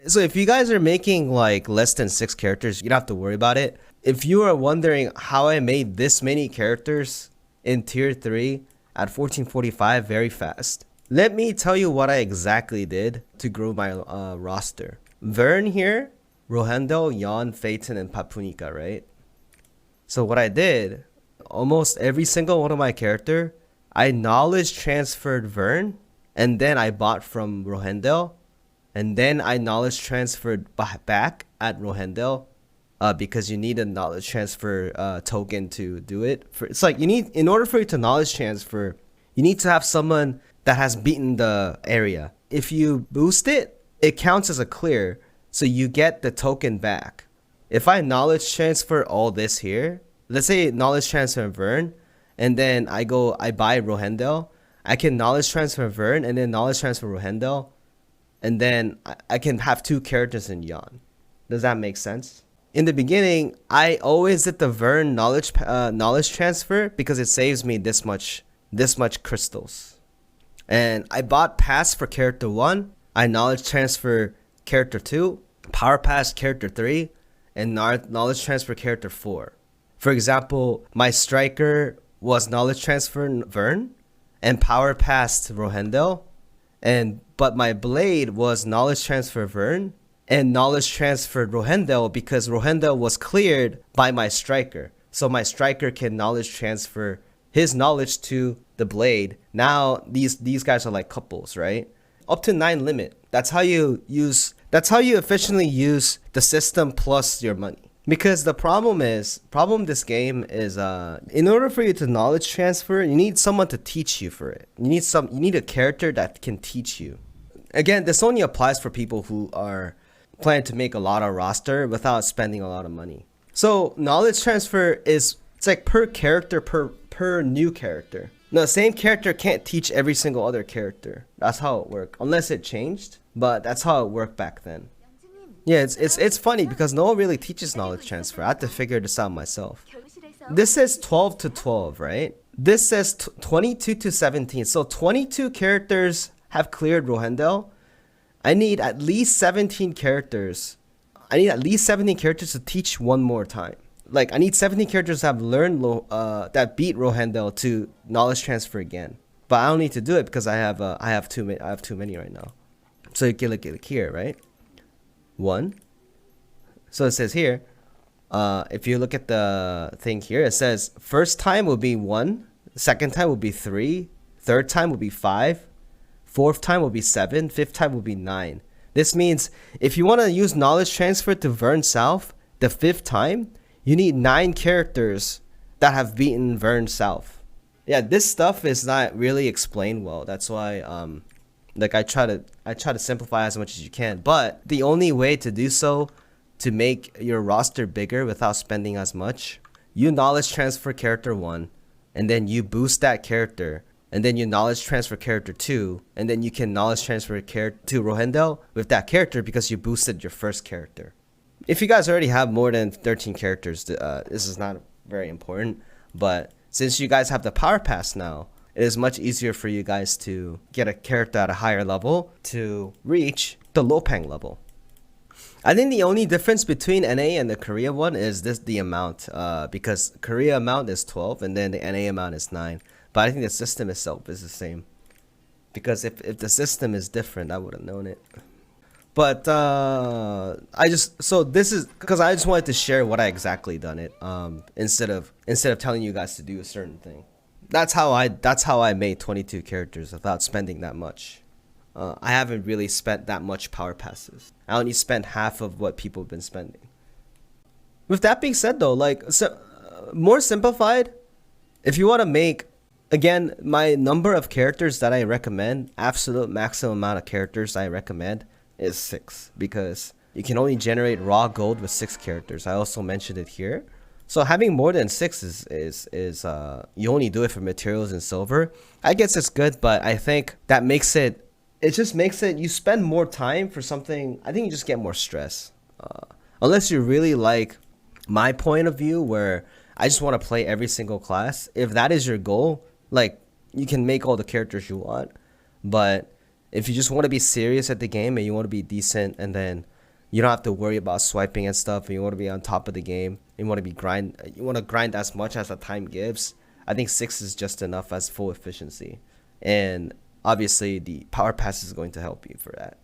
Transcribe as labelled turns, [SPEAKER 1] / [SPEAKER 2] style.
[SPEAKER 1] So if you guys are making like less than 6 characters, you don't have to worry about it. If you are wondering how I made this many characters in tier 3 at 1445 very fast, let me tell you what I exactly did to grow my roster. Vern here, Rohendel, Yon, Phaeton, and Papunica, right? So what I did, almost every single one of my character, I knowledge transferred Vern, and then I bought from Rohendel, and then I knowledge transferred back at Rohendel, because you need a knowledge transfer token to do it. It's like in order for you to knowledge transfer, you need to have someone that has beaten the area. If you boost it, it counts as a clear, so you get the token back. If I knowledge transfer all this here, let's say knowledge transfer Vern, and then I buy Rohendel, I can knowledge transfer Vern and then knowledge transfer Rohendel, and then I can have 2 characters in Yon. Does that make sense? In the beginning, I always did the Vern knowledge transfer because it saves me this much crystals. And I bought pass for character 1, I knowledge transfer character 2, power pass character 3, and knowledge transfer character 4. For example, my striker was knowledge transfer Vern and power passed Rohendel, but my blade was knowledge transfer Vern and knowledge transferred Rohendel because Rohendel was cleared by my striker. So my striker can knowledge transfer his knowledge to the blade. Now these guys are like couples, right? Up to 9 limit. That's how you efficiently use the system plus your money. Because the problem this game is in order for you to knowledge transfer, you need someone to teach you for it. You need a character that can teach you. Again, this only applies for people who are planning to make a lot of roster without spending a lot of money. So knowledge transfer it's like per character per new character. No, the same character can't teach every single other character. That's how it worked, unless it changed, but that's how it worked back then. Yeah, it's funny because no one really teaches knowledge transfer. I had to figure this out myself. This says 12 to 12, right? This says 22 to 17. So 22 characters have cleared Rohendel. I need at least 17 characters. I need at least 17 characters to teach one more time. Like I need 17 characters that have learned that beat Rohendel to knowledge transfer again. But I don't need to do it because I have too many right now. So you can look at here, right? 1. So it says here, if you look at the thing here, it says first time will be 1, second time will be 3, third time will be 5, fourth time will be 7, fifth time will be 9. This means if you want to use knowledge transfer to Vern South the 5th time, you need 9 characters that have beaten Vern South. Yeah, this stuff is not really explained well. That's why like I try to simplify as much as you can. But the only way to do so, to make your roster bigger without spending as much, you knowledge transfer character 1, and then you boost that character, and then you knowledge transfer character 2, and then you can knowledge transfer to Rohendel with that character because you boosted your first character. If you guys already have more than 13 characters, this is not very important. But since you guys have the power pass now, it is much easier for you guys to get a character at a higher level to reach the Lopang level. I think the only difference between NA and the Korea one is the amount, because Korea amount is 12 and then the NA amount is 9. But I think the system itself is the same. Because if the system is different, I would have known it. But this is because I just wanted to share what I exactly done it, instead of telling you guys to do a certain thing. That's how I made 22 characters without spending that much. I haven't really spent that much power passes. I only spent half of what people have been spending. With that being said though, more simplified, if you want to make, again, my number of characters that I recommend, absolute maximum amount of characters I recommend is 6, because you can only generate raw gold with 6 characters. I also mentioned it here. So having more than 6 is you only do it for materials and silver. I guess it's good, but I think that makes it just makes it you spend more time for something. I think you just get more stress. Unless you really like my point of view where I just want to play every single class. If that is your goal, like, you can make all the characters you want, but If you just want to be serious at the game and you want to be decent, and then you don't have to worry about swiping and stuff, and you want to be on top of the game, you want to grind as much as the time gives, I think 6 is just enough as full efficiency. And obviously the power pass is going to help you for that.